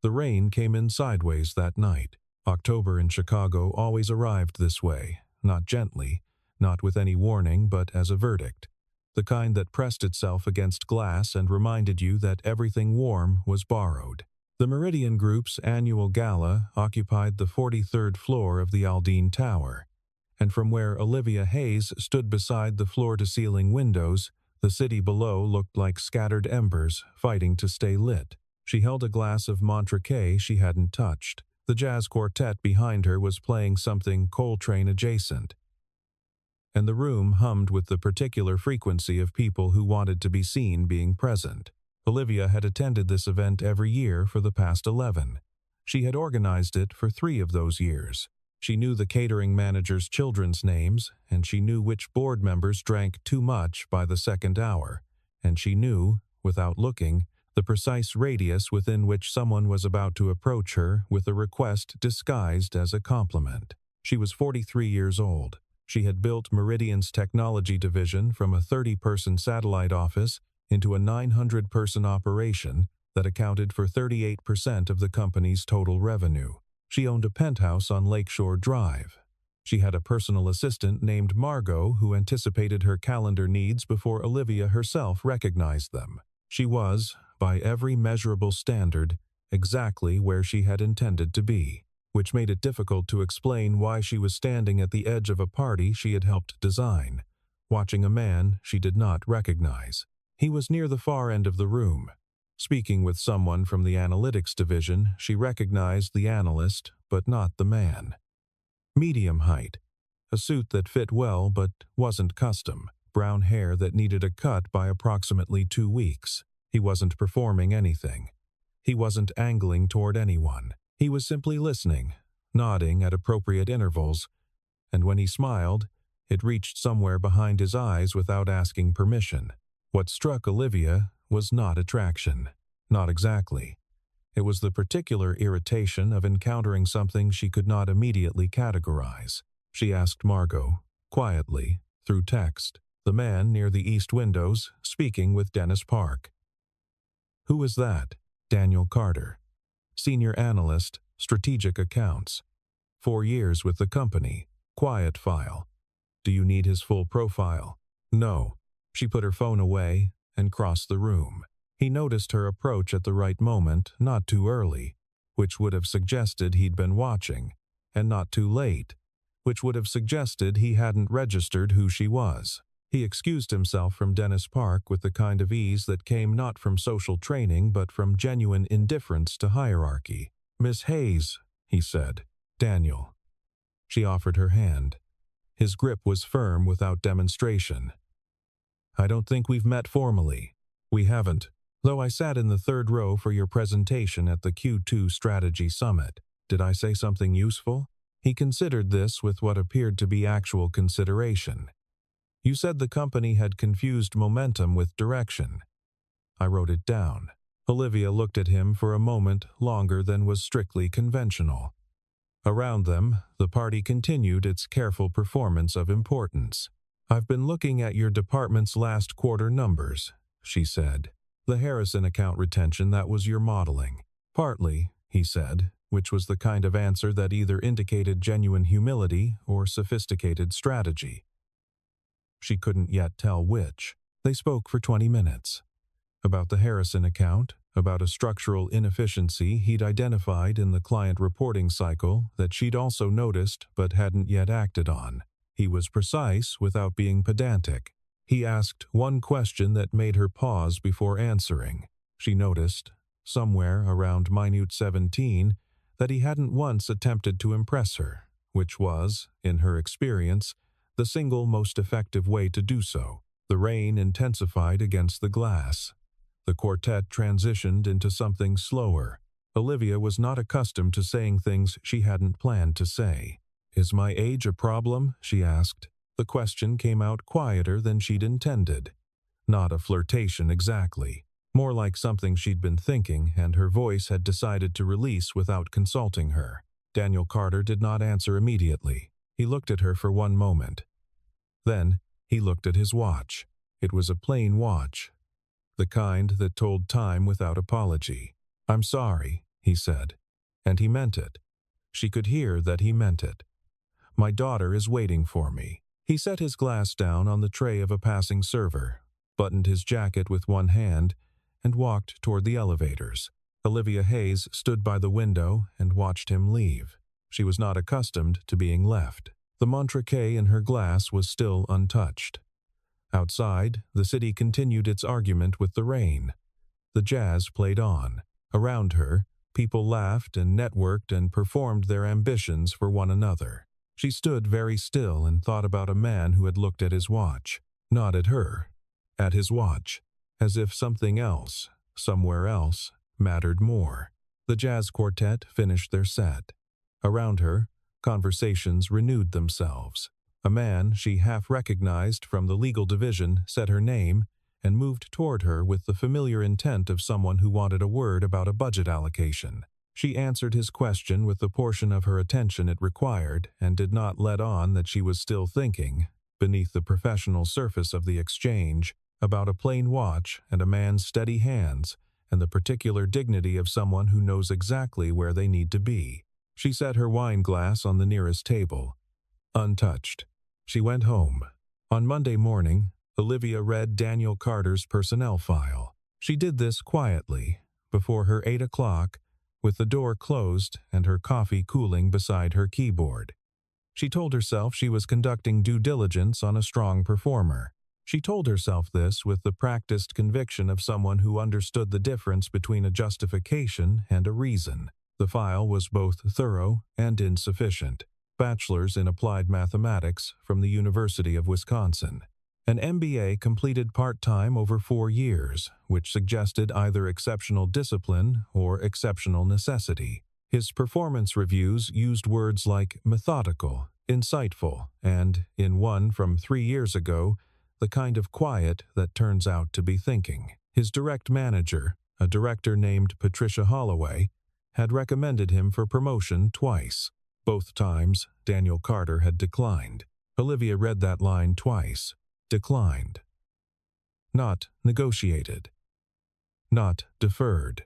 The rain came in sideways that night. October in Chicago always arrived this way, not gently, not with any warning, but as a verdict. The kind that pressed itself against glass and reminded you that everything warm was borrowed. The Meridian Group's annual gala occupied the 43rd floor of the Aldine Tower, and from where Olivia Hayes stood beside the floor-to-ceiling windows, the city below looked like scattered embers fighting to stay lit. She held a glass of Montrachet she hadn't touched. The jazz quartet behind her was playing something Coltrane adjacent, and the room hummed with the particular frequency of people who wanted to be seen being present. Olivia had attended this event every year for the past 11. She had organized it for 3 of those years. She knew the catering manager's children's names, and she knew which board members drank too much by the second hour, and she knew, without looking, the precise radius within which someone was about to approach her with a request disguised as a compliment. She was 43 years old. She had built Meridian's technology division from a 30-person satellite office into a 900-person operation that accounted for 38% of the company's total revenue. She owned a penthouse on Lakeshore Drive. She had a personal assistant named Margot who anticipated her calendar needs before Olivia herself recognized them. She was, by every measurable standard, exactly where she had intended to be, which made it difficult to explain why she was standing at the edge of a party she had helped design, watching a man she did not recognize. He was near the far end of the room. Speaking with someone from the analytics division, she recognized the analyst, but not the man. Medium height, a suit that fit well but wasn't custom, brown hair that needed a cut by approximately 2 weeks. He wasn't performing anything. He wasn't angling toward anyone. He was simply listening, nodding at appropriate intervals, and when he smiled, it reached somewhere behind his eyes without asking permission. What struck Olivia was not attraction. Not exactly. It was the particular irritation of encountering something she could not immediately categorize. She asked Margot, quietly, through text, the man near the east windows, speaking with Dennis Park. "Who is that?" "Daniel Carter. Senior Analyst, Strategic Accounts. 4 years with the company. Quiet file. Do you need his full profile?" "No." She put her phone away and crossed the room. He noticed her approach at the right moment, not too early, which would have suggested he'd been watching, and not too late, which would have suggested he hadn't registered who she was. He excused himself from Dennis Park with the kind of ease that came not from social training but from genuine indifference to hierarchy. "Miss Hayes," he said. "Daniel." She offered her hand. His grip was firm without demonstration. "I don't think we've met formally." "We haven't, though I sat in the 3rd row for your presentation at the Q2 Strategy Summit. Did I say something useful?" He considered this with what appeared to be actual consideration. "You said the company had confused momentum with direction." I wrote it down. Olivia looked at him for a moment longer than was strictly conventional. Around them, the party continued its careful performance of importance. "I've been looking at your department's last quarter numbers," she said. "The Harrison account retention, that was your modeling." "Partly," he said, which was the kind of answer that either indicated genuine humility or sophisticated strategy. She couldn't yet tell which. They spoke for 20 minutes. About the Harrison account, about a structural inefficiency he'd identified in the client reporting cycle that she'd also noticed but hadn't yet acted on. He was precise without being pedantic. He asked one question that made her pause before answering. She noticed, somewhere around minute 17, that he hadn't once attempted to impress her, which was, in her experience, the single most effective way to do so. The rain intensified against the glass. The quartet transitioned into something slower. Olivia was not accustomed to saying things she hadn't planned to say. "Is my age a problem?" she asked. The question came out quieter than she'd intended. Not a flirtation exactly. More like something she'd been thinking and her voice had decided to release without consulting her. Daniel Carter did not answer immediately. He looked at her for 1 moment. Then, he looked at his watch. It was a plain watch, the kind that told time without apology. "I'm sorry," he said. And he meant it. She could hear that he meant it. My daughter is waiting for me. He set his glass down on the tray of a passing server, buttoned his jacket with one hand, and walked toward the elevators. Olivia Hayes stood by the window and watched him leave. She was not accustomed to being left. The Montrachet in her glass was still untouched. Outside, the city continued its argument with the rain. The jazz played on. Around her, people laughed and networked and performed their ambitions for one another. She stood very still and thought about a man who had looked at his watch. Not at her. At his watch. As if something else, somewhere else, mattered more. The jazz quartet finished their set. Around her, conversations renewed themselves. A man she half recognized from the legal division said her name and moved toward her with the familiar intent of someone who wanted a word about a budget allocation. She answered his question with the portion of her attention it required and did not let on that she was still thinking, beneath the professional surface of the exchange, about a plain watch and a man's steady hands and the particular dignity of someone who knows exactly where they need to be. She set her wine glass on the nearest table. Untouched. She went home. On Monday morning, Olivia read Daniel Carter's personnel file. She did this quietly, before her 8 o'clock, with the door closed and her coffee cooling beside her keyboard. She told herself she was conducting due diligence on a strong performer. She told herself this with the practiced conviction of someone who understood the difference between a justification and a reason. The file was both thorough and insufficient. Bachelor's in Applied Mathematics from the University of Wisconsin. An MBA completed part-time over 4 years, which suggested either exceptional discipline or exceptional necessity. His performance reviews used words like methodical, insightful, and, in one from 3 years ago, the kind of quiet that turns out to be thinking. His direct manager, a director named Patricia Holloway, had recommended him for promotion twice. Both times, Daniel Carter had declined. Olivia read that line twice. Declined. Not negotiated. Not deferred.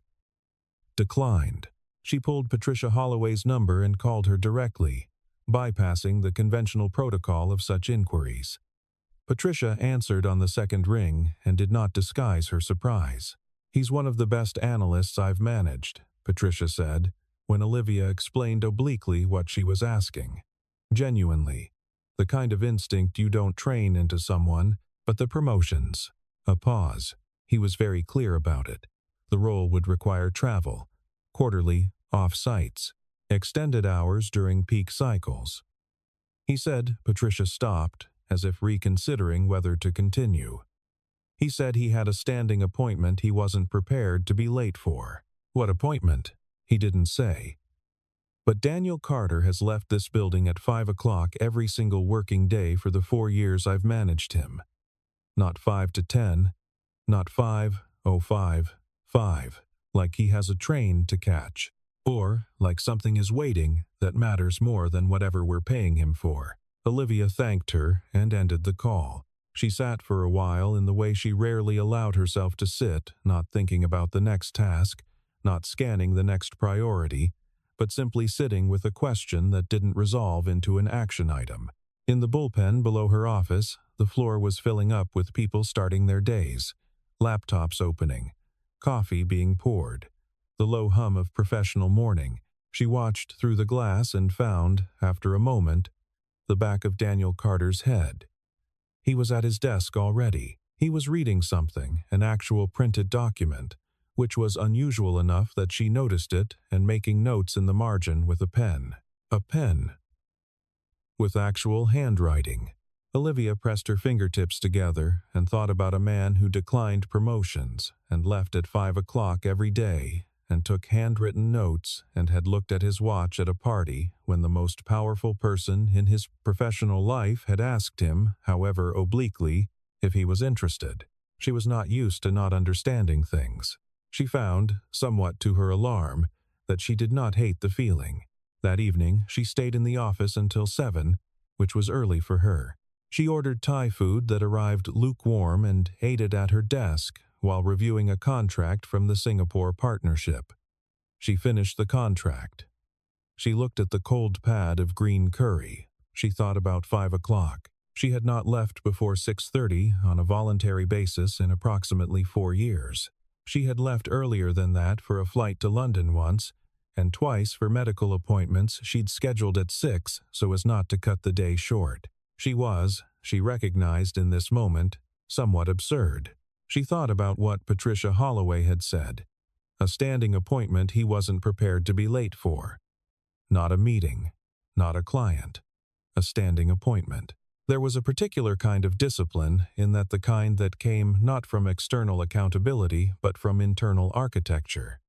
Declined. She pulled Patricia Holloway's number and called her directly, bypassing the conventional protocol of such inquiries. Patricia answered on the second ring and did not disguise her surprise. "He's one of the best analysts I've managed," Patricia said, when Olivia explained obliquely what she was asking. Genuinely. The kind of instinct you don't train into someone, but the promotions. A pause. He was very clear about it. The role would require travel, quarterly, off-sites, extended hours during peak cycles. He said. Patricia stopped, as if reconsidering whether to continue. He said he had a standing appointment he wasn't prepared to be late for. What appointment? He didn't say. But Daniel Carter has left this building at 5 o'clock every single working day for the 4 years I've managed him. Not 5 to 10, not 5:05, 5, like he has a train to catch, or like something is waiting that matters more than whatever we're paying him for. Olivia thanked her and ended the call. She sat for a while in the way she rarely allowed herself to sit, not thinking about the next task, not scanning the next priority, but simply sitting with a question that didn't resolve into an action item. In the bullpen below her office, the floor was filling up with people starting their days, laptops opening, coffee being poured, the low hum of professional morning. She watched through the glass and found, after a moment, the back of Daniel Carter's head. He was at his desk already. He was reading something, an actual printed document, which was unusual enough that she noticed it and making notes in the margin with a pen. A pen. With actual handwriting. Olivia pressed her fingertips together and thought about a man who declined promotions and left at 5 o'clock every day and took handwritten notes and had looked at his watch at a party when the most powerful person in his professional life had asked him, however obliquely, if he was interested. She was not used to not understanding things. She found, somewhat to her alarm, that she did not hate the feeling. That evening, she stayed in the office until 7, which was early for her. She ordered Thai food that arrived lukewarm and ate it at her desk while reviewing a contract from the Singapore partnership. She finished the contract. She looked at the cold pad of green curry. She thought about 5 o'clock. She had not left before 6:30 on a voluntary basis in approximately 4 years. She had left earlier than that for a flight to London once, and twice for medical appointments she'd scheduled at 6 so as not to cut the day short. She recognized in this moment, somewhat absurd. She thought about what Patricia Holloway had said. A standing appointment he wasn't prepared to be late for. Not a meeting, not a client. A standing appointment. There was a particular kind of discipline in that the kind that came not from external accountability but from internal architecture.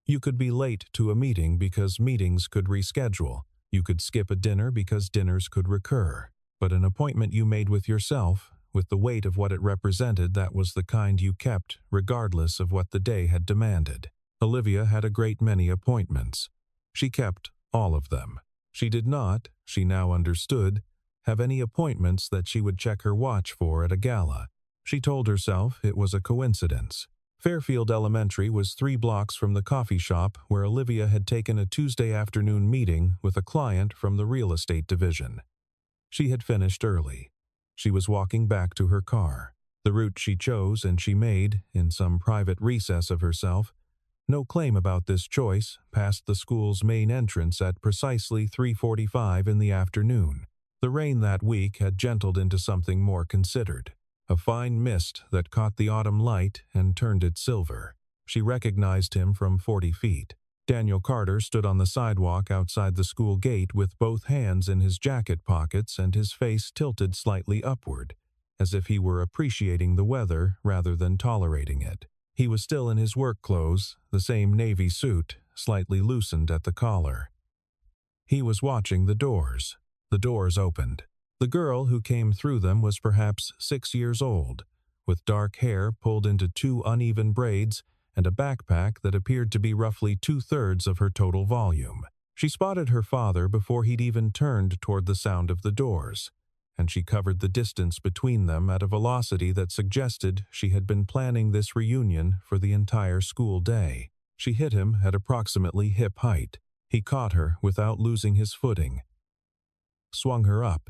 You could be late to a meeting because meetings could reschedule. You could skip a dinner because dinners could recur. But an appointment you made with yourself, with the weight of what it represented, that was the kind you kept, regardless of what the day had demanded. Olivia had a great many appointments. She kept all of them. She did not, she now understood, have any appointments that she would check her watch for at a gala. She told herself it was a coincidence. Fairfield Elementary was 3 blocks from the coffee shop where Olivia had taken a Tuesday afternoon meeting with a client from the real estate division. She had finished early. She was walking back to her car. The route she chose and she made, in some private recess of herself, no claim about this choice, past the school's main entrance at precisely 3:45 in the afternoon. The rain that week had gentled into something more considered. A fine mist that caught the autumn light and turned it silver. She recognized him from 40 feet. Daniel Carter stood on the sidewalk outside the school gate with both hands in his jacket pockets and his face tilted slightly upward, as if he were appreciating the weather rather than tolerating it. He was still in his work clothes, the same navy suit, slightly loosened at the collar. He was watching the doors. The doors opened. The girl who came through them was perhaps 6 years old, with dark hair pulled into 2 uneven braids and a backpack that appeared to be roughly 2/3 of her total volume. She spotted her father before he'd even turned toward the sound of the doors, and she covered the distance between them at a velocity that suggested she had been planning this reunion for the entire school day. She hit him at approximately hip height. He caught her without losing his footing, swung her up,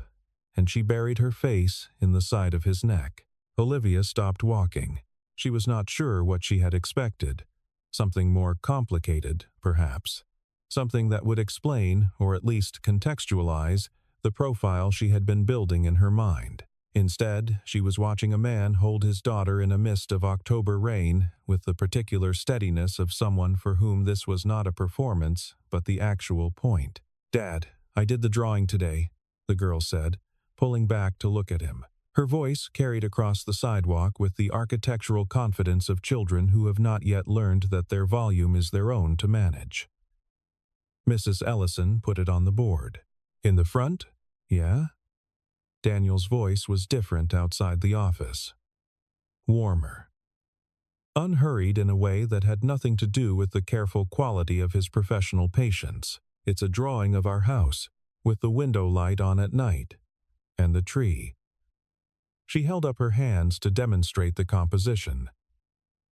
and she buried her face in the side of his neck. Olivia stopped walking. She was not sure what she had expected. Something more complicated, perhaps. Something that would explain, or at least contextualize, the profile she had been building in her mind. Instead, she was watching a man hold his daughter in a mist of October rain with the particular steadiness of someone for whom this was not a performance, but the actual point. "Dad, I did the drawing today," the girl said, pulling back to look at him. Her voice carried across the sidewalk with the architectural confidence of children who have not yet learned that their volume is their own to manage. Mrs. Ellison put it on the board. "In the front? Yeah?" Daniel's voice was different outside the office. Warmer. Unhurried in a way that had nothing to do with the careful quality of his professional patience. "It's a drawing of our house, with the window light on at night. And the tree." She held up her hands to demonstrate the composition.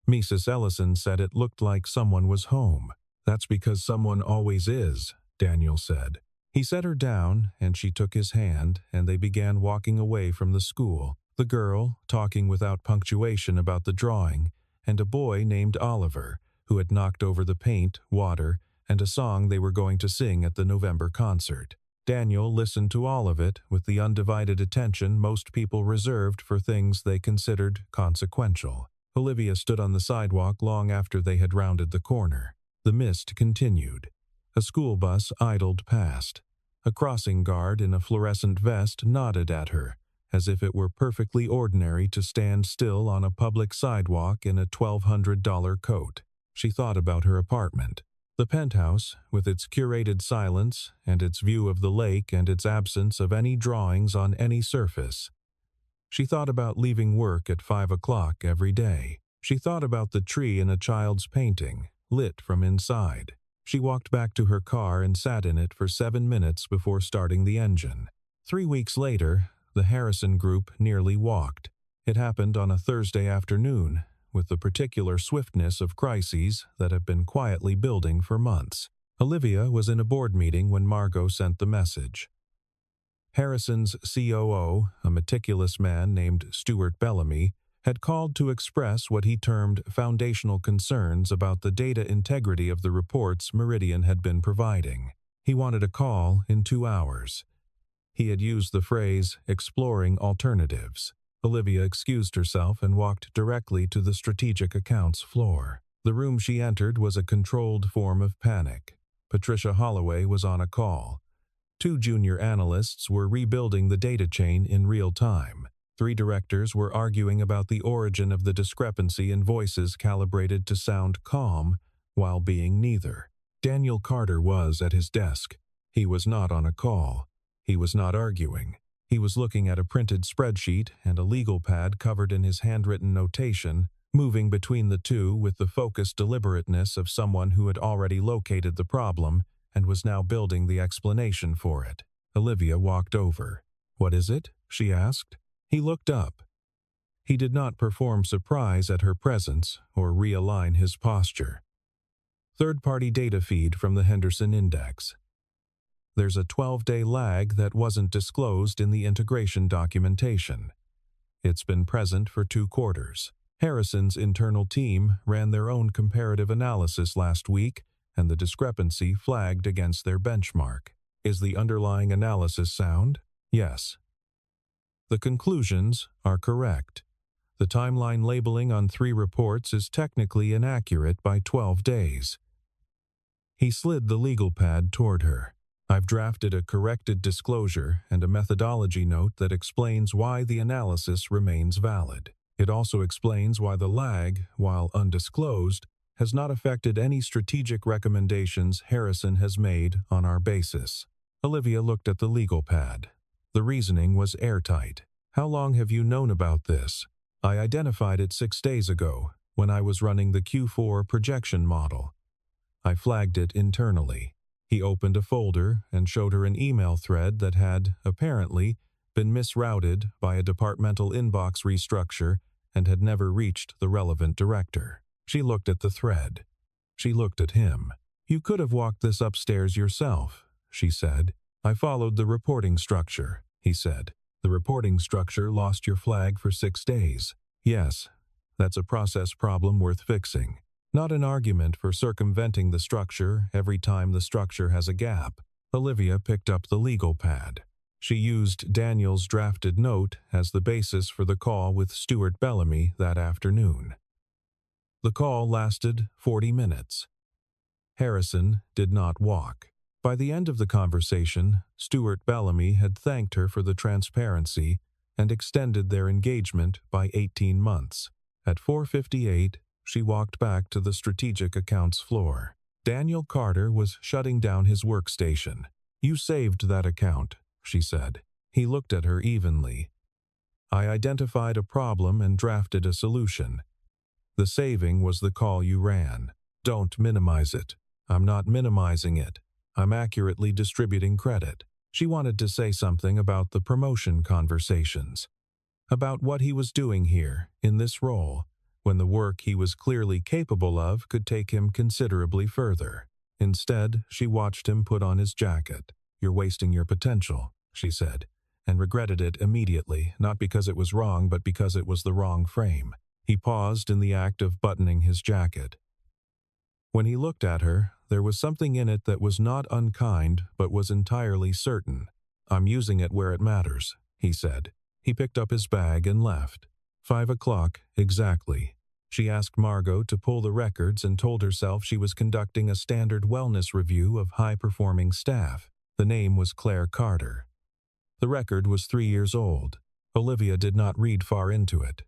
Mrs. Ellison said it looked like someone was home. "That's because someone always is," Daniel said. He set her down, and she took his hand, and they began walking away from the school, the girl talking without punctuation about the drawing, and a boy named Oliver, who had knocked over the paint, water, and a song they were going to sing at the November concert. Daniel listened to all of it with the undivided attention most people reserved for things they considered consequential. Olivia stood on the sidewalk long after they had rounded the corner. The mist continued. A school bus idled past. A crossing guard in a fluorescent vest nodded at her, as if it were perfectly ordinary to stand still on a public sidewalk in a $1,200 coat. She thought about her apartment. The penthouse, with its curated silence and its view of the lake and its absence of any drawings on any surface. She thought about leaving work at 5 o'clock every day. She thought about the tree in a child's painting, lit from inside. She walked back to her car and sat in it for 7 minutes before starting the engine. 3 weeks later, the Harrison group nearly walked. It happened on a Thursday afternoon, with the particular swiftness of crises that have been quietly building for months. Olivia was in a board meeting when Margot sent the message. Harrison's COO, a meticulous man named Stuart Bellamy, had called to express what he termed foundational concerns about the data integrity of the reports Meridian had been providing. He wanted a call in 2 hours. He had used the phrase, exploring alternatives. Olivia excused herself and walked directly to the strategic accounts floor. The room she entered was a controlled form of panic. Patricia Holloway was on a call. 2 junior analysts were rebuilding the data chain in real time. 3 directors were arguing about the origin of the discrepancy in voices calibrated to sound calm while being neither. Daniel Carter was at his desk. He was not on a call. He was not arguing. He was looking at a printed spreadsheet and a legal pad covered in his handwritten notation, moving between the two with the focused deliberateness of someone who had already located the problem and was now building the explanation for it. Olivia walked over. "What is it?" she asked. He looked up. He did not perform surprise at her presence or realign his posture. Third-party data feed from the Henderson Index. There's a 12-day lag that wasn't disclosed in the integration documentation. It's been present for 2 quarters. Harrison's internal team ran their own comparative analysis last week, and the discrepancy flagged against their benchmark. Is the underlying analysis sound? Yes. The conclusions are correct. The timeline labeling on 3 reports is technically inaccurate by 12 days. He slid the legal pad toward her. I've drafted a corrected disclosure and a methodology note that explains why the analysis remains valid. It also explains why the lag, while undisclosed, has not affected any strategic recommendations Harrison has made on our basis. Olivia looked at the legal pad. The reasoning was airtight. How long have you known about this? I identified it 6 days ago, when I was running the Q4 projection model. I flagged it internally. He opened a folder and showed her an email thread that had, apparently, been misrouted by a departmental inbox restructure and had never reached the relevant director. She looked at the thread. She looked at him. You could have walked this upstairs yourself, she said. I followed the reporting structure, he said. The reporting structure lost your flag for 6 days. Yes, that's a process problem worth fixing. Not an argument for circumventing the structure every time the structure has a gap. Olivia picked up the legal pad. She used Daniel's drafted note as the basis for the call with Stuart Bellamy that afternoon. The call lasted 40 minutes. Harrison did not walk. By the end of the conversation, Stuart Bellamy had thanked her for the transparency and extended their engagement by 18 months. At 4:58, she walked back to the strategic accounts floor. Daniel Carter was shutting down his workstation. You saved that account, she said. He looked at her evenly. I identified a problem and drafted a solution. The saving was the call you ran. Don't minimize it. I'm not minimizing it. I'm accurately distributing credit. She wanted to say something about the promotion conversations, about what he was doing here, in this role, when the work he was clearly capable of could take him considerably further. Instead, she watched him put on his jacket. You're wasting your potential, she said, and regretted it immediately, not because it was wrong, but because it was the wrong frame. He paused in the act of buttoning his jacket. When he looked at her, there was something in it that was not unkind, but was entirely certain. I'm using it where it matters, he said. He picked up his bag and left. 5 o'clock, exactly. She asked Margot to pull the records and told herself she was conducting a standard wellness review of high-performing staff. The name was Claire Carter. The record was 3 years old. Olivia did not read far into it.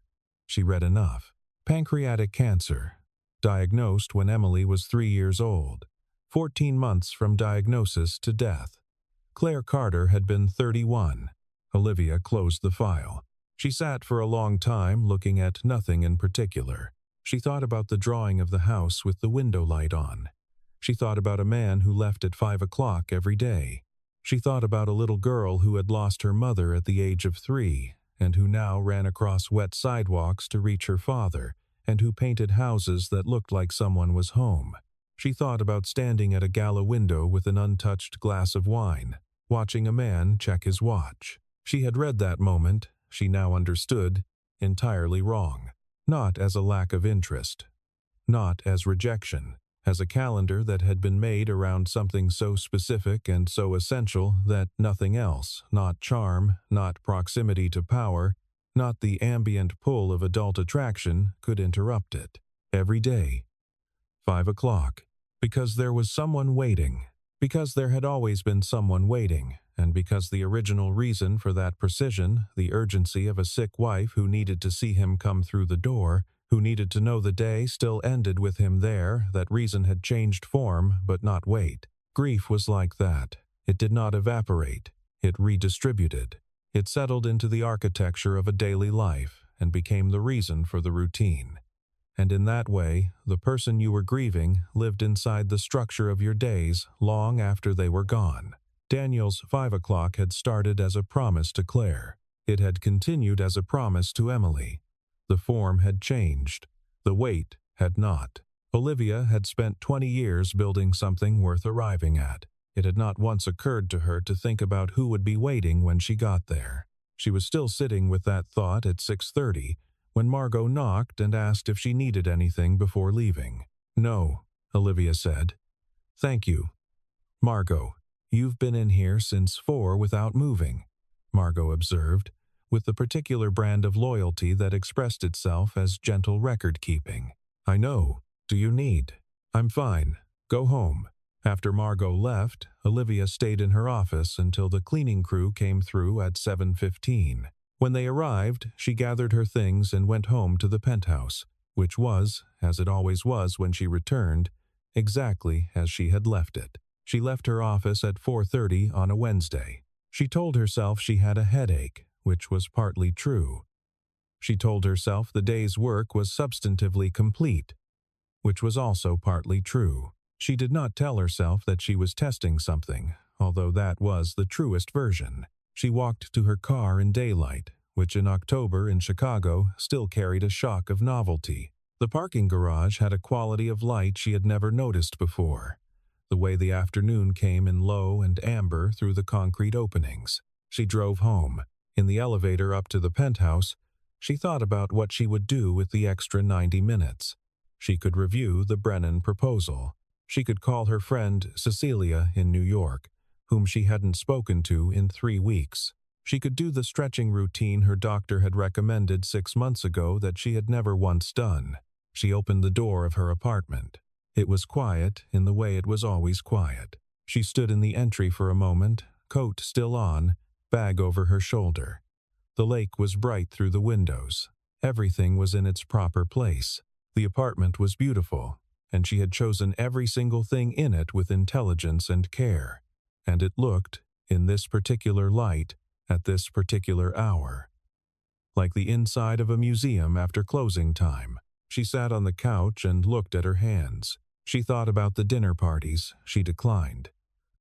She read enough. Pancreatic cancer. Diagnosed when Emily was 3 years old. 14 months from diagnosis to death. Claire Carter had been 31. Olivia closed the file. She sat for a long time looking at nothing in particular. She thought about the drawing of the house with the window light on. She thought about a man who left at 5 o'clock every day. She thought about a little girl who had lost her mother at the age of 3 and who now ran across wet sidewalks to reach her father and who painted houses that looked like someone was home. She thought about standing at a gala window with an untouched glass of wine, watching a man check his watch. She had read that moment, she now understood, entirely wrong. Not as a lack of interest. Not as rejection. As a calendar that had been made around something so specific and so essential that nothing else, not charm, not proximity to power, not the ambient pull of adult attraction, could interrupt it. Every day. 5 o'clock. Because there was someone waiting. Because there had always been someone waiting, and because the original reason for that precision, the urgency of a sick wife who needed to see him come through the door, who needed to know the day still ended with him there, that reason had changed form but not weight. Grief was like that. It did not evaporate. It redistributed. It settled into the architecture of a daily life and became the reason for the routine. And in that way, the person you were grieving lived inside the structure of your days long after they were gone. Daniel's 5 o'clock had started as a promise to Claire. It had continued as a promise to Emily. The form had changed. The weight had not. Olivia had spent 20 years building something worth arriving at. It had not once occurred to her to think about who would be waiting when she got there. She was still sitting with that thought at 6:30 when Margot knocked and asked if she needed anything before leaving. "No," Olivia said. "Thank you." "Margot, you've been in here since 4 without moving," Margot observed, with the particular brand of loyalty that expressed itself as gentle record-keeping. "I know. Do you need?" "I'm fine. Go home." After Margot left, Olivia stayed in her office until the cleaning crew came through at 7:15. When they arrived, she gathered her things and went home to the penthouse, which was, as it always was when she returned, exactly as she had left it. She left her office at 4:30 on a Wednesday. She told herself she had a headache, which was partly true. She told herself the day's work was substantively complete, which was also partly true. She did not tell herself that she was testing something, although that was the truest version. She walked to her car in daylight, which in October in Chicago still carried a shock of novelty. The parking garage had a quality of light she had never noticed before, the way the afternoon came in low and amber through the concrete openings. She drove home. In the elevator up to the penthouse, she thought about what she would do with the extra 90 minutes. She could review the Brennan proposal. She could call her friend Cecilia in New York, whom she hadn't spoken to in 3 weeks. She could do the stretching routine her doctor had recommended 6 months ago that she had never once done. She opened the door of her apartment. It was quiet in the way it was always quiet. She stood in the entry for a moment, coat still on, bag over her shoulder. The lake was bright through the windows. Everything was in its proper place. The apartment was beautiful, and she had chosen every single thing in it with intelligence and care. And it looked, in this particular light, at this particular hour, like the inside of a museum after closing time. She sat on the couch and looked at her hands. She thought about the dinner parties she declined,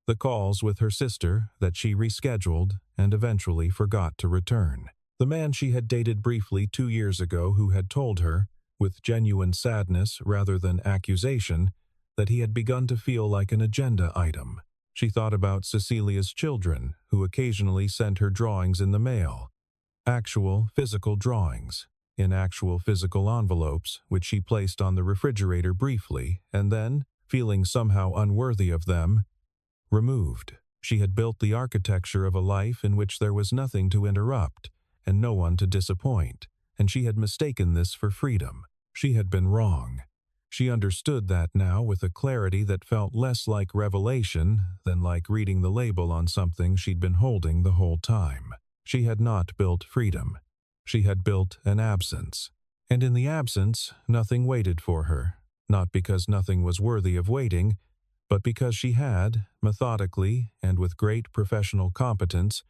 the calls with her sister that she rescheduled and eventually forgot to return, the man she had dated briefly 2 years ago who had told her, with genuine sadness rather than accusation, that he had begun to feel like an agenda item. She thought about Cecilia's children, who occasionally sent her drawings in the mail. Actual, physical drawings, in actual physical envelopes, which she placed on the refrigerator briefly, and then, feeling somehow unworthy of them, removed. She had built the architecture of a life in which there was nothing to interrupt, and no one to disappoint, and she had mistaken this for freedom. She had been wrong. She understood that now with a clarity that felt less like revelation than like reading the label on something she'd been holding the whole time. She had not built freedom. She had built an absence. And in the absence, nothing waited for her, not because nothing was worthy of waiting, but because she had, methodically and with great professional competence,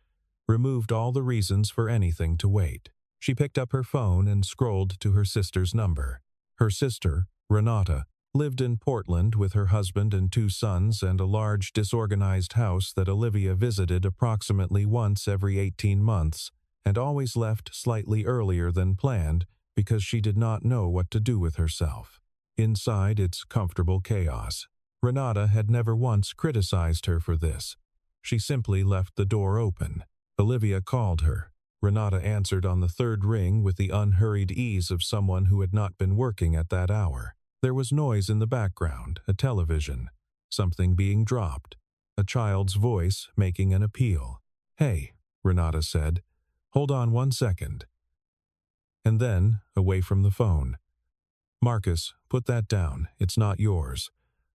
removed all the reasons for anything to wait. She picked up her phone and scrolled to her sister's number. Her sister, Renata, lived in Portland with her husband and 2 sons and a large disorganized house that Olivia visited approximately once every 18 months and always left slightly earlier than planned because she did not know what to do with herself. Inside its comfortable chaos, Renata had never once criticized her for this. She simply left the door open. Olivia called her. Renata answered on the third ring with the unhurried ease of someone who had not been working at that hour. There was noise in the background, a television, something being dropped, a child's voice making an appeal. "Hey," Renata said. "Hold on 1 second." And then, away from the phone. "Marcus, put that down. It's not yours.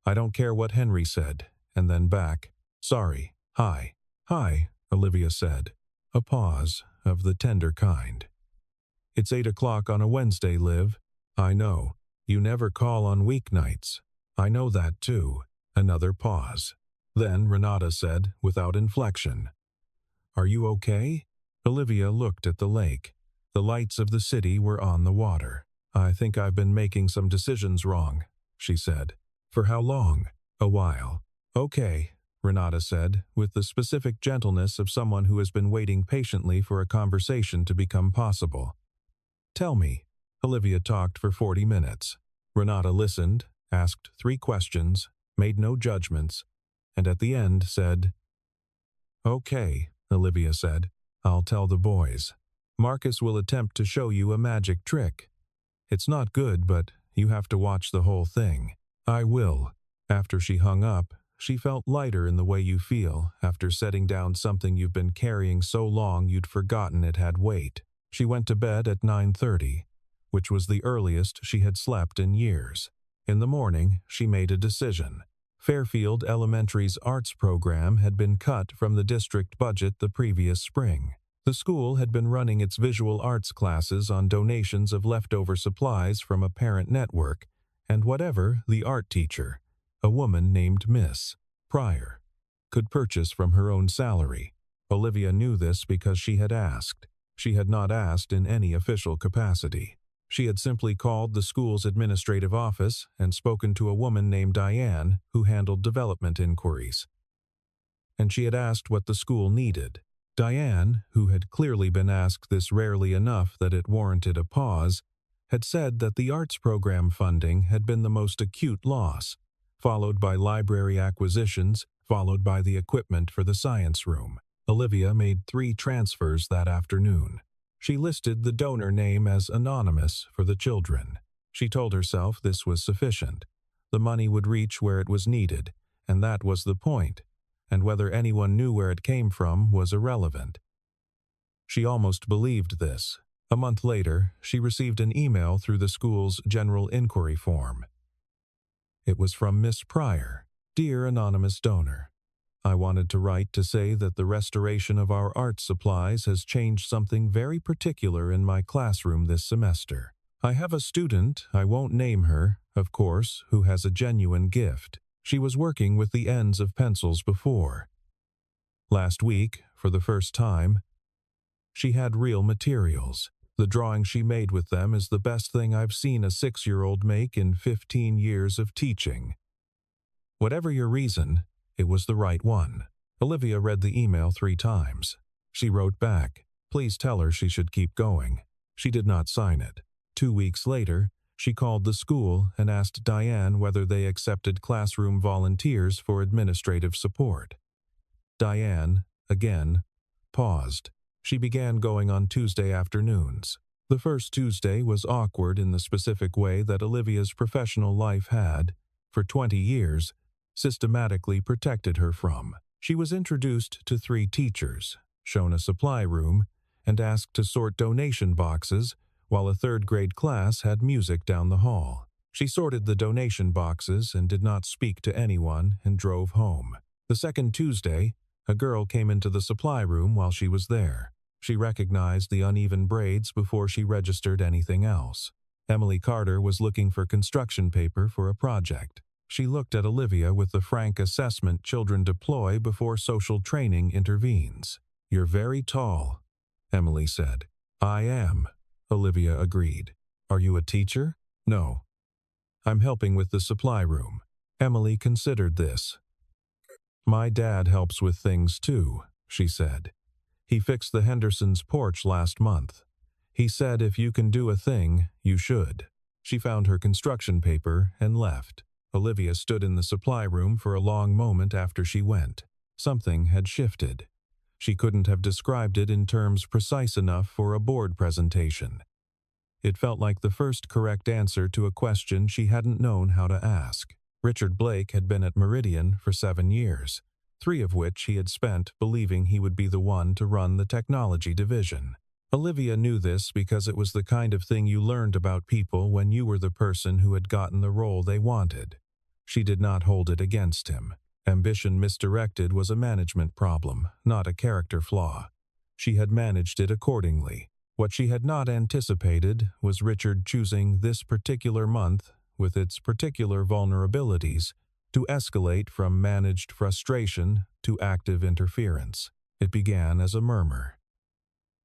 I don't care what Henry said." And then back. "Sorry. Hi." "Hi," Olivia said. A pause of the tender kind. "It's 8 o'clock on a Wednesday, Liv. I know. You never call on weeknights. I know that too." Another pause. Then Renata said, without inflection, "Are you okay?" Olivia looked at the lake. The lights of the city were on the water. "I think I've been making some decisions wrong," she said. "For how long?" "A while." "Okay," Renata said, with the specific gentleness of someone who has been waiting patiently for a conversation to become possible. "Tell me." Olivia talked for 40 minutes. Renata listened, asked 3 questions, made no judgments, and at the end said, "Okay," Olivia said. "I'll tell the boys. Marcus will attempt to show you a magic trick. It's not good, but you have to watch the whole thing." "I will." After she hung up, she felt lighter in the way you feel after setting down something you've been carrying so long you'd forgotten it had weight. She went to bed at 9:30, which was the earliest she had slept in years. In the morning, she made a decision. Fairfield Elementary's arts program had been cut from the district budget the previous spring. The school had been running its visual arts classes on donations of leftover supplies from a parent network and whatever the art teacher, a woman named Miss Pryor, could purchase from her own salary. Olivia knew this because she had asked. She had not asked in any official capacity. She had simply called the school's administrative office and spoken to a woman named Diane who handled development inquiries. And she had asked what the school needed. Diane, who had clearly been asked this rarely enough that it warranted a pause, had said that the arts program funding had been the most acute loss, followed by library acquisitions, followed by the equipment for the science room. Olivia made 3 transfers that afternoon. She listed the donor name as anonymous for the children. She told herself this was sufficient. The money would reach where it was needed, and that was the point, and whether anyone knew where it came from was irrelevant. She almost believed this. A month later, she received an email through the school's general inquiry form. It was from Miss Pryor. "Dear anonymous donor, I wanted to write to say that the restoration of our art supplies has changed something very particular in my classroom this semester. I have a student, I won't name her, of course, who has a genuine gift. She was working with the ends of pencils before. Last week, for the first time, she had real materials. The drawing she made with them is the best thing I've seen a 6-year-old make in 15 years of teaching. Whatever your reason, it was the right one." Olivia read the email 3 times. She wrote back, "Please tell her she should keep going." She did not sign it. 2 weeks later, she called the school and asked Diane whether they accepted classroom volunteers for administrative support. Diane, again, paused. She began going on Tuesday afternoons. The first Tuesday was awkward in the specific way that Olivia's professional life had, for 20 years, systematically protected her from. She was introduced to 3 teachers, shown a supply room, and asked to sort donation boxes, while a 3rd-grade class had music down the hall. She sorted the donation boxes and did not speak to anyone and drove home. The second Tuesday, a girl came into the supply room while she was there. She recognized the uneven braids before she registered anything else. Emily Carter was looking for construction paper for a project. She looked at Olivia with the frank assessment children deploy before social training intervenes. "You're very tall," Emily said. "I am," Olivia agreed. "Are you a teacher?" "No. I'm helping with the supply room." Emily considered this. "My dad helps with things too," she said. "He fixed the Hendersons' porch last month. He said if you can do a thing, you should. She found her construction paper and left. Olivia stood in the supply room for a long moment after she went. Something had shifted. She couldn't have described it in terms precise enough for a board presentation. It felt like the first correct answer to a question she hadn't known how to ask. Richard Blake had been at Meridian for 7 years, 3 of which he had spent believing he would be the one to run the technology division. Olivia knew this because it was the kind of thing you learned about people when you were the person who had gotten the role they wanted. She did not hold it against him. Ambition misdirected was a management problem, not a character flaw. She had managed it accordingly. What she had not anticipated was Richard choosing this particular month, with its particular vulnerabilities, to escalate from managed frustration to active interference. It began as a murmur.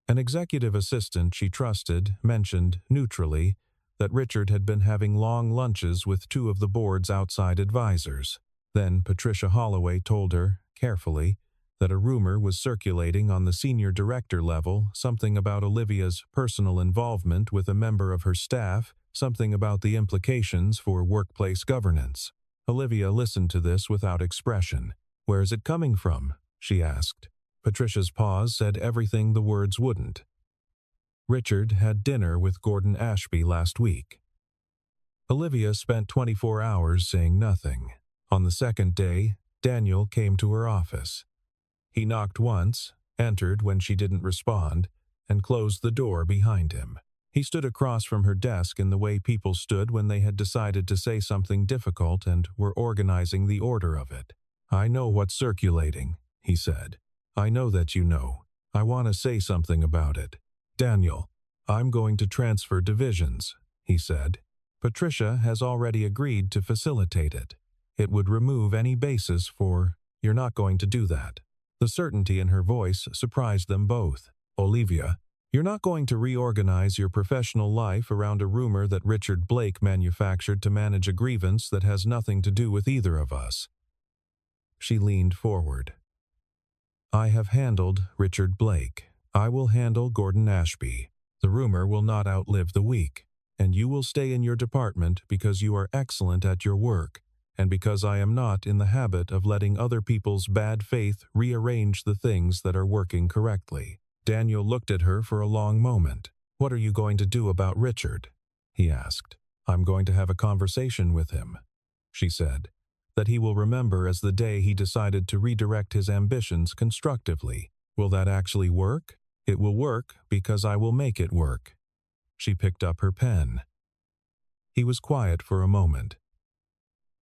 An executive assistant she trusted mentioned, neutrally, that Richard had been having long lunches with 2 of the board's outside advisors. Then Patricia Holloway told her, carefully, that a rumor was circulating on the senior director level, something about Olivia's personal involvement with a member of her staff, something about the implications for workplace governance. Olivia listened to this without expression. "Where is it coming from?" she asked. Patricia's pause said everything the words wouldn't. Richard had dinner with Gordon Ashby last week. Olivia spent 24 hours saying nothing. On the second day, Daniel came to her office. He knocked once, entered when she didn't respond, and closed the door behind him. He stood across from her desk in the way people stood when they had decided to say something difficult and were organizing the order of it. "I know what's circulating," he said. "I know that you know. I want to say something about it. Daniel, I'm going to transfer divisions," he said. "Patricia has already agreed to facilitate it. It would remove any basis for, 'You're not going to do that.'" The certainty in her voice surprised them both. "Olivia, you're not going to reorganize your professional life around a rumor that Richard Blake manufactured to manage a grievance that has nothing to do with either of us." She leaned forward. "I have handled Richard Blake. I will handle Gordon Ashby. The rumor will not outlive the week, and you will stay in your department because you are excellent at your work, and because I am not in the habit of letting other people's bad faith rearrange the things that are working correctly." Daniel looked at her for a long moment. "What are you going to do about Richard?" he asked. "I'm going to have a conversation with him," she said, "that he will remember as the day he decided to redirect his ambitions constructively. Will that actually work? It will work because I will make it work." She picked up her pen. He was quiet for a moment.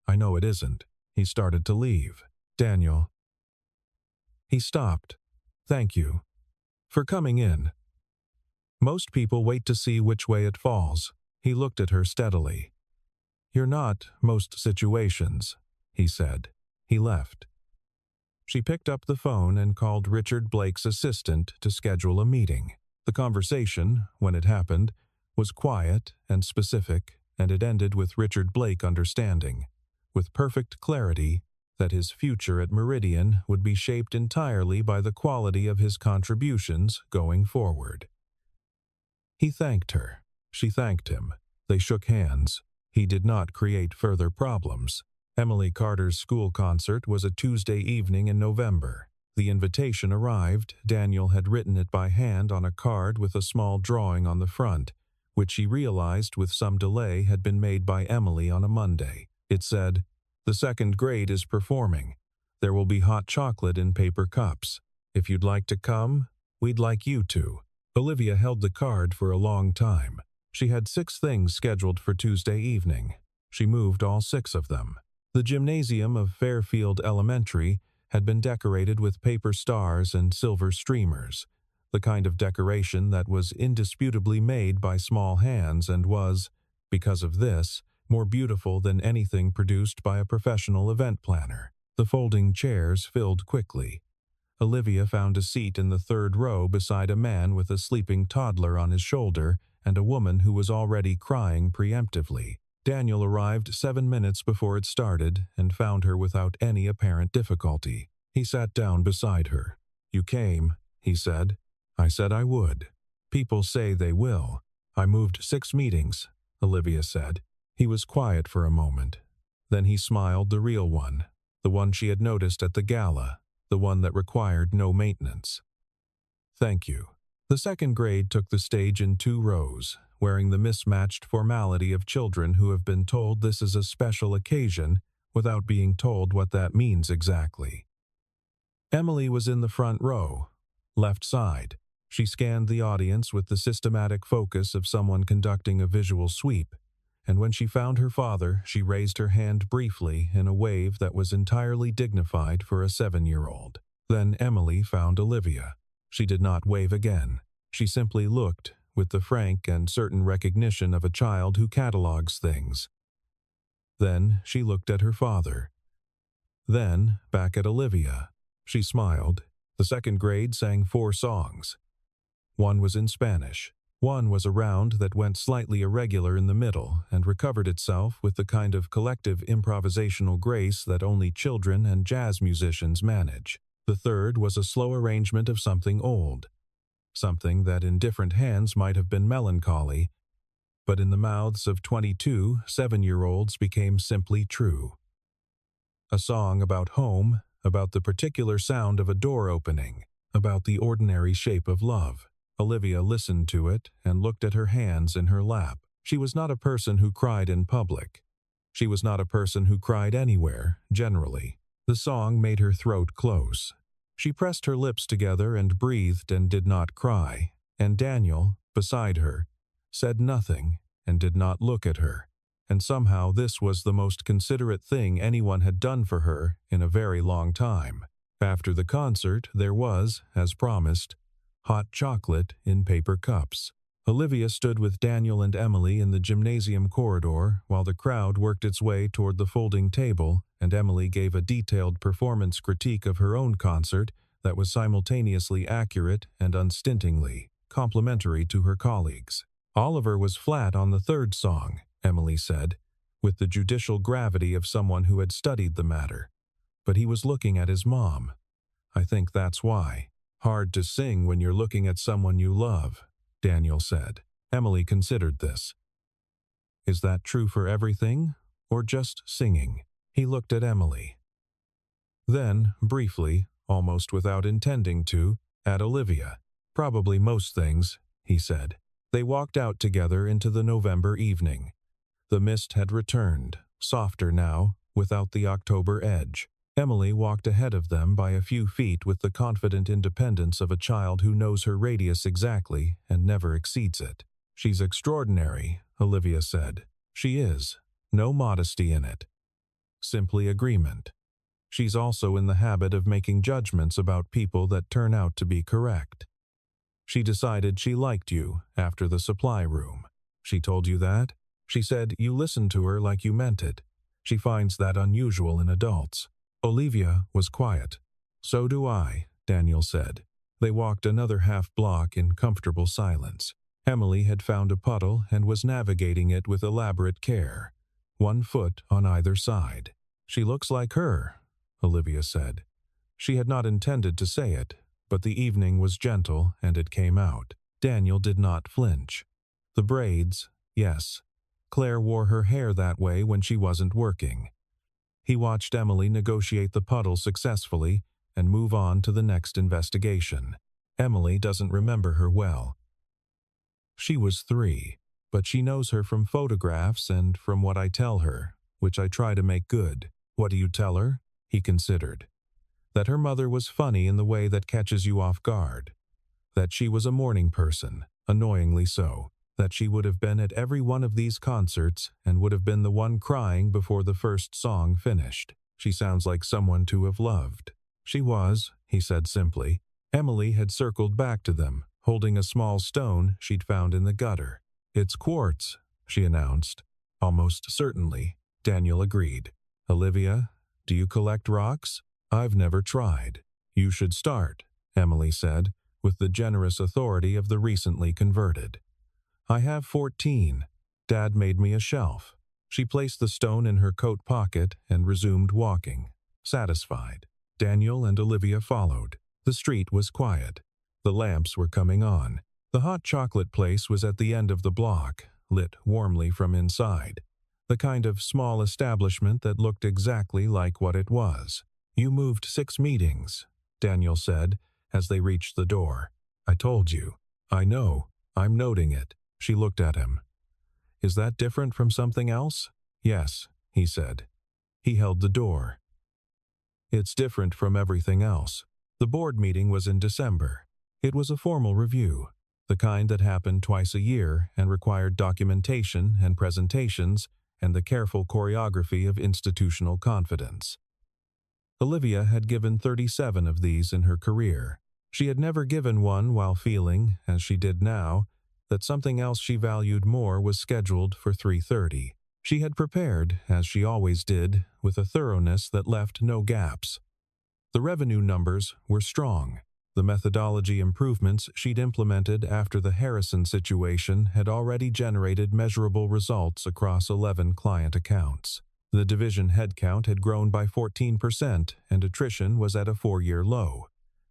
"I know it isn't." He started to leave. "Daniel." He stopped. "Thank you for coming in. Most people wait to see which way it falls." He looked at her steadily. "You're not most situations," he said. He left. She picked up the phone and called Richard Blake's assistant to schedule a meeting. The conversation, when it happened, was quiet and specific, and it ended with Richard Blake understanding, with perfect clarity, that his future at Meridian would be shaped entirely by the quality of his contributions going forward. He thanked her. She thanked him. They shook hands. He did not create further problems. Emily Carter's school concert was a Tuesday evening in November. The invitation arrived. Daniel had written it by hand on a card with a small drawing on the front, which she realized with some delay had been made by Emily on a Monday. It said, "The second grade is performing. There will be hot chocolate in paper cups. If you'd like to come, we'd like you to." Olivia held the card for a long time. She had 6 things scheduled for Tuesday evening. She moved all 6 of them. The gymnasium of Fairfield Elementary had been decorated with paper stars and silver streamers, the kind of decoration that was indisputably made by small hands and was, because of this, more beautiful than anything produced by a professional event planner. The folding chairs filled quickly. Olivia found a seat in the 3rd row beside a man with a sleeping toddler on his shoulder and a woman who was already crying preemptively. Daniel arrived 7 minutes before it started and found her without any apparent difficulty. He sat down beside her. "You came," he said. "I said I would." People say they will. I moved 6 meetings, Olivia said. He was quiet for a moment. Then he smiled, the real one, the one she had noticed at the gala, the one that required no maintenance. Thank you. The second grade took the stage in 2 rows, wearing the mismatched formality of children who have been told this is a special occasion without being told what that means exactly. Emily was in the front row, left side. She scanned the audience with the systematic focus of someone conducting a visual sweep, and when she found her father, she raised her hand briefly in a wave that was entirely dignified for a 7-year-old. Then Emily found Olivia. She did not wave again. She simply looked, with the frank and certain recognition of a child who catalogs things. Then she looked at her father. Then back at Olivia. She smiled. The second grade sang 4 songs. One was in Spanish. One was a round that went slightly irregular in the middle and recovered itself with the kind of collective improvisational grace that only children and jazz musicians manage. The third was a slow arrangement of something old, something that in different hands might have been melancholy, but in the mouths of 22 7-year-olds became simply true. A song about home, about the particular sound of a door opening, about the ordinary shape of love. Olivia listened to it and looked at her hands in her lap. She was not a person who cried in public. She was not a person who cried anywhere, generally. The song made her throat close. She pressed her lips together and breathed and did not cry, and Daniel, beside her, said nothing and did not look at her, and somehow this was the most considerate thing anyone had done for her in a very long time. After the concert, there was, as promised, hot chocolate in paper cups. Olivia stood with Daniel and Emily in the gymnasium corridor while the crowd worked its way toward the folding table, and Emily gave a detailed performance critique of her own concert that was simultaneously accurate and unstintingly complimentary to her colleagues. Oliver was flat on the third song, Emily said, with the judicial gravity of someone who had studied the matter. But he was looking at his mom. I think that's why. Hard to sing when you're looking at someone you love, Daniel said. Emily considered this. Is that true for everything, or just singing? He looked at Emily. Then, briefly, almost without intending to, at Olivia. Probably most things, he said. They walked out together into the November evening. The mist had returned, softer now, without the October edge. Emily walked ahead of them by a few feet with the confident independence of a child who knows her radius exactly and never exceeds it. She's extraordinary, Olivia said. She is. No modesty in it. Simply agreement. She's also in the habit of making judgments about people that turn out to be correct. She decided she liked you after the supply room. She told you that? She said you listened to her like you meant it. She finds that unusual in adults. Olivia was quiet. So do I, Daniel said. They walked another half-block in comfortable silence. Emily had found a puddle and was navigating it with elaborate care, 1 foot on either side. She looks like her, Olivia said. She had not intended to say it, but the evening was gentle and it came out. Daniel did not flinch. The braids, yes. Claire wore her hair that way when she wasn't working. He watched Emily negotiate the puddle successfully and move on to the next investigation. Emily doesn't remember her well. She was 3, but she knows her from photographs and from what I tell her, which I try to make good. What do you tell her? He considered. That her mother was funny in the way that catches you off guard. That she was a morning person, annoyingly so. That she would have been at every one of these concerts and would have been the one crying before the first song finished. She sounds like someone to have loved. She was, he said simply. Emily had circled back to them, holding a small stone she'd found in the gutter. It's quartz, she announced. Almost certainly, Daniel agreed. Olivia, do you collect rocks? I've never tried. You should start, Emily said, with the generous authority of the recently converted. I have 14. Dad made me a shelf. She placed the stone in her coat pocket and resumed walking, satisfied. Daniel and Olivia followed. The street was quiet. The lamps were coming on. The hot chocolate place was at the end of the block, lit warmly from inside. The kind of small establishment that looked exactly like what it was. "You moved 6 meetings," Daniel said, as they reached the door. "I told you." "I know. I'm noting it." She looked at him. "Is that different from something else?" "Yes," he said. He held the door. "It's different from everything else." The board meeting was in December. It was a formal review, the kind that happened twice a year and required documentation and presentations and the careful choreography of institutional confidence. Olivia had given 37 of these in her career. She had never given one while feeling, as she did now, that something else she valued more was scheduled for 3:30. She had prepared, as she always did, with a thoroughness that left no gaps. The revenue numbers were strong. The methodology improvements she'd implemented after the Harrison situation had already generated measurable results across 11 client accounts. The division headcount had grown by 14% and attrition was at a 4-year low.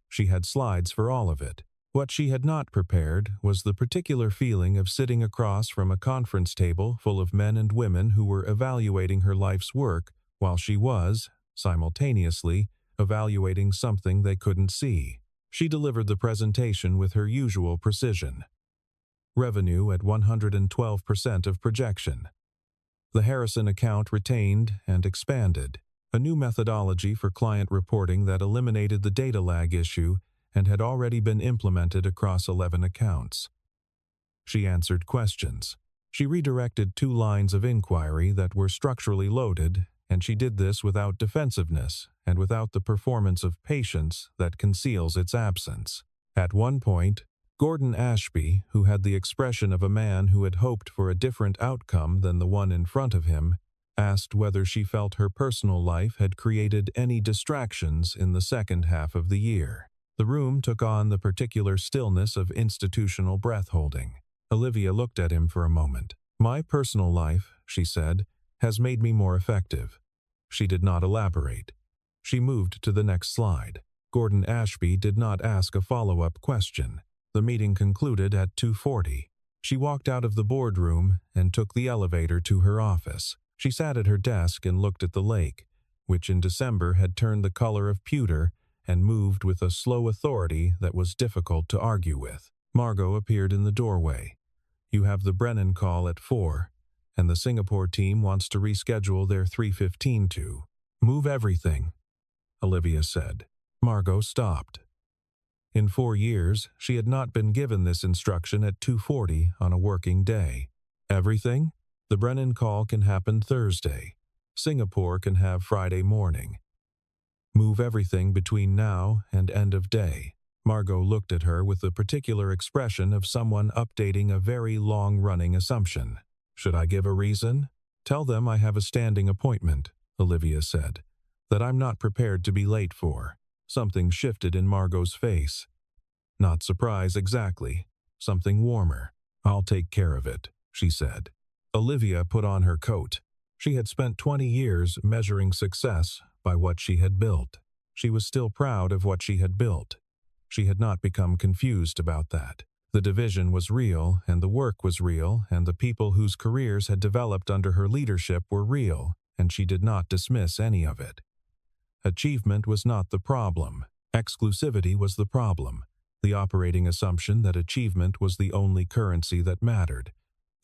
She had slides for all of it. What she had not prepared was the particular feeling of sitting across from a conference table full of men and women who were evaluating her life's work while she was, simultaneously, evaluating something they couldn't see. She delivered the presentation with her usual precision. Revenue at 112% of projection. The Harrison account retained and expanded. A new methodology for client reporting that eliminated the data lag issue and had already been implemented across 11 accounts. She answered questions. She redirected 2 lines of inquiry that were structurally loaded, and she did this without defensiveness and without the performance of patience that conceals its absence. At one point, Gordon Ashby, who had the expression of a man who had hoped for a different outcome than the one in front of him, asked whether she felt her personal life had created any distractions in the second half of the year. The room took on the particular stillness of institutional breath-holding. Olivia looked at him for a moment. "My personal life," she said, "has made me more effective." She did not elaborate. She moved to the next slide. Gordon Ashby did not ask a follow-up question. The meeting concluded at 2:40. She walked out of the boardroom and took the elevator to her office. She sat at her desk and looked at the lake, which in December had turned the color of pewter and moved with a slow authority that was difficult to argue with. Margot appeared in the doorway. "You have the Brennan call at 4, and the Singapore team wants to reschedule their 3:15 to. Move everything," Olivia said. Margot stopped. In 4 years, she had not been given this instruction at 2:40 on a working day. "Everything? The Brennan call can happen Thursday. Singapore can have Friday morning. Move everything between now and end of day." Margot looked at her with the particular expression of someone updating a very long-running assumption. "Should I give a reason?" "Tell them I have a standing appointment," Olivia said, "that I'm not prepared to be late for." Something shifted in Margot's face. Not surprise exactly. Something warmer. "I'll take care of it," she said. Olivia put on her coat. She had spent 20 years measuring success by what she had built. She was still proud of what she had built. She had not become confused about that. The division was real, and the work was real, and the people whose careers had developed under her leadership were real, and she did not dismiss any of it. Achievement was not the problem. Exclusivity was the problem. The operating assumption that achievement was the only currency that mattered,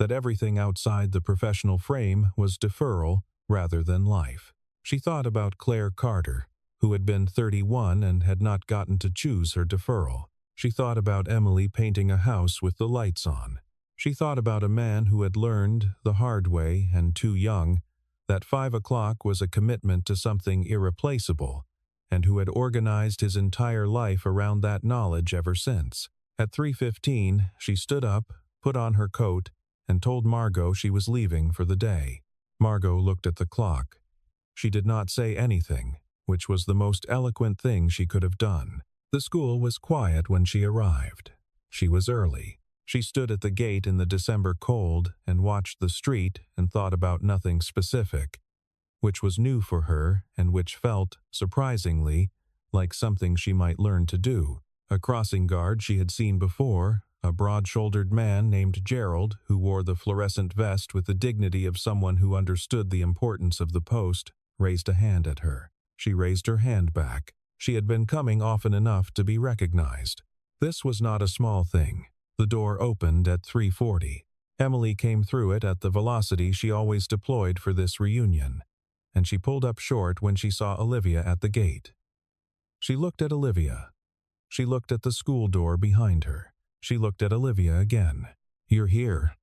that everything outside the professional frame was deferral rather than life. She thought about Claire Carter, who had been 31 and had not gotten to choose her deferral. She thought about Emily painting a house with the lights on. She thought about a man who had learned, the hard way and too young, that 5 o'clock was a commitment to something irreplaceable, and who had organized his entire life around that knowledge ever since. At 3:15, she stood up, put on her coat, and told Margot she was leaving for the day. Margot looked at the clock. She did not say anything, which was the most eloquent thing she could have done. The school was quiet when she arrived. She was early. She stood at the gate in the December cold and watched the street and thought about nothing specific, which was new for her and which felt, surprisingly, like something she might learn to do. A crossing guard she had seen before, A broad-shouldered man named Gerald, who wore the fluorescent vest with the dignity of someone who understood the importance of the post, raised a hand at her. She raised her hand back. She had been coming often enough to be recognized. This was not a small thing. The door opened at 3:40. Emily came through it at the velocity she always deployed for this reunion, and she pulled up short when she saw Olivia at the gate. She looked at Olivia. She looked at the school door behind her. She looked at Olivia again. "You're here,"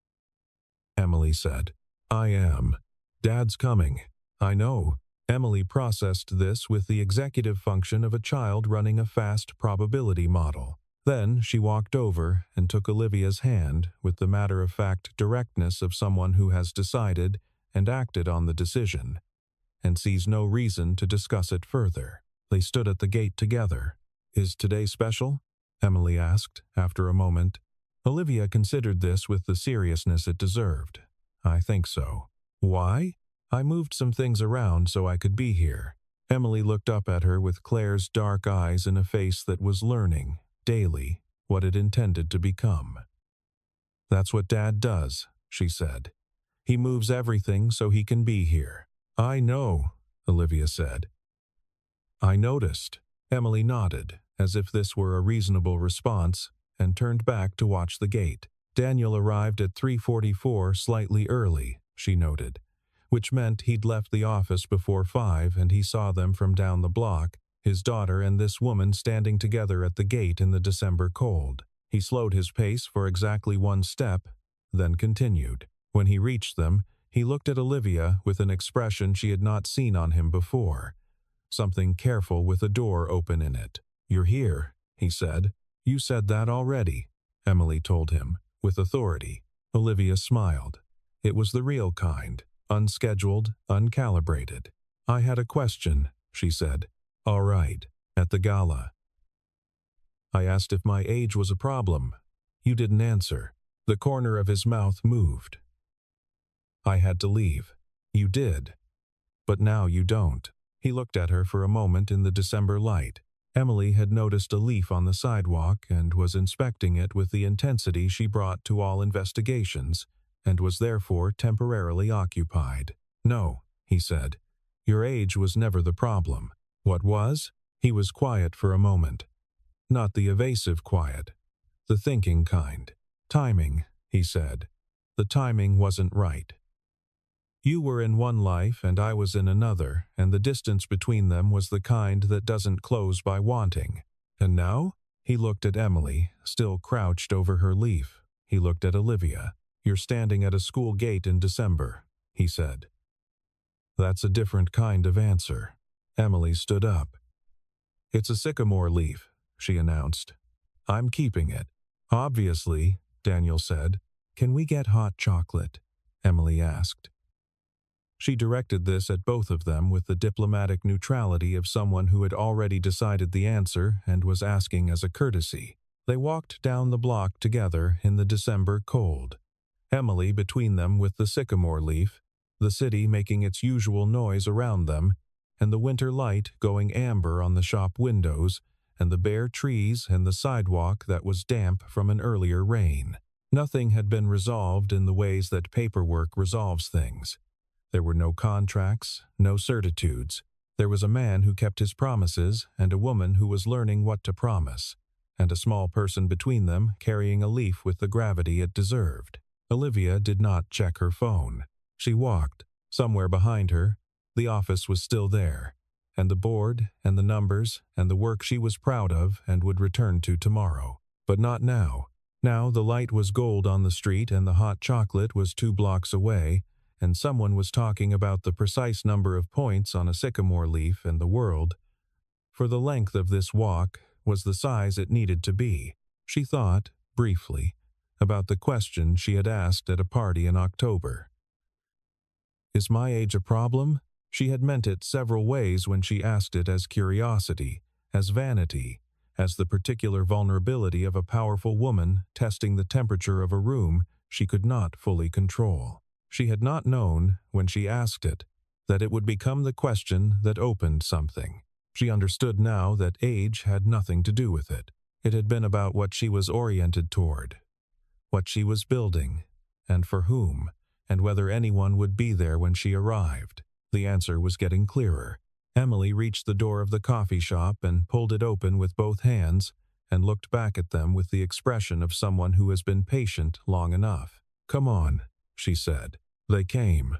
Emily said. "I am. Dad's coming." "I know." Emily processed this with the executive function of a child running a fast probability model. Then she walked over and took Olivia's hand with the matter-of-fact directness of someone who has decided and acted on the decision, and sees no reason to discuss it further. They stood at the gate together. "Is today special?" Emily asked, after a moment. Olivia considered this with the seriousness it deserved. "I think so." "Why?" "I moved some things around so I could be here." Emily looked up at her with Claire's dark eyes in a face that was learning, daily, what it intended to become. "That's what Dad does," she said. "He moves everything so he can be here." "I know," Olivia said. "I noticed." Emily nodded, as if this were a reasonable response, and turned back to watch the gate. Daniel arrived at 3:44, slightly early, she noted, which meant he'd left the office before 5 and he saw them from down the block, his daughter and this woman standing together at the gate in the December cold. He slowed his pace for exactly 1 step, then continued. When he reached them, he looked at Olivia with an expression she had not seen on him before. Something careful with a door open in it. "You're here," he said. "You said that already," Emily told him, with authority. Olivia smiled. It was the real kind, unscheduled, uncalibrated. "I had a question," she said. "All right. At the gala, I asked if my age was a problem. You didn't answer." The corner of his mouth moved. "I had to leave." "You did. But now you don't." He looked at her for a moment in the December light. Emily had noticed a leaf on the sidewalk and was inspecting it with the intensity she brought to all investigations, and was therefore temporarily occupied. "No," he said. "Your age was never the problem." "What was?" He was quiet for a moment. Not the evasive quiet, the thinking kind. "Timing," he said. "The timing wasn't right. You were in one life and I was in another, and the distance between them was the kind that doesn't close by wanting. And now?" He looked at Emily, still crouched over her leaf. He looked at Olivia. "You're standing at a school gate in December," he said. "That's a different kind of answer." Emily stood up. "It's a sycamore leaf," she announced. "I'm keeping it." "Obviously," Daniel said. "Can we get hot chocolate?" Emily asked. She directed this at both of them with the diplomatic neutrality of someone who had already decided the answer and was asking as a courtesy. They walked down the block together in the December cold. Emily between them with the sycamore leaf, the city making its usual noise around them, and the winter light going amber on the shop windows, and the bare trees and the sidewalk that was damp from an earlier rain. Nothing had been resolved in the ways that paperwork resolves things. There were no contracts, no certitudes. There was a man who kept his promises and a woman who was learning what to promise, and a small person between them carrying a leaf with the gravity it deserved. Olivia did not check her phone. She walked. Somewhere behind her, the office was still there, and the board and the numbers and the work she was proud of and would return to tomorrow. But not now. Now the light was gold on the street and the hot chocolate was 2 blocks away, and someone was talking about the precise number of points on a sycamore leaf, and the world, for the length of this walk, was the size it needed to be. She thought, briefly, about the question she had asked at a party in October. "Is my age a problem?" She had meant it several ways when she asked it, as curiosity, as vanity, as the particular vulnerability of a powerful woman testing the temperature of a room she could not fully control. She had not known, when she asked it, that it would become the question that opened something. She understood now that age had nothing to do with it. It had been about what she was oriented toward, what she was building, and for whom, and whether anyone would be there when she arrived. The answer was getting clearer. Emily reached the door of the coffee shop and pulled it open with both hands and looked back at them with the expression of someone who has been patient long enough. "Come on," she said. They came.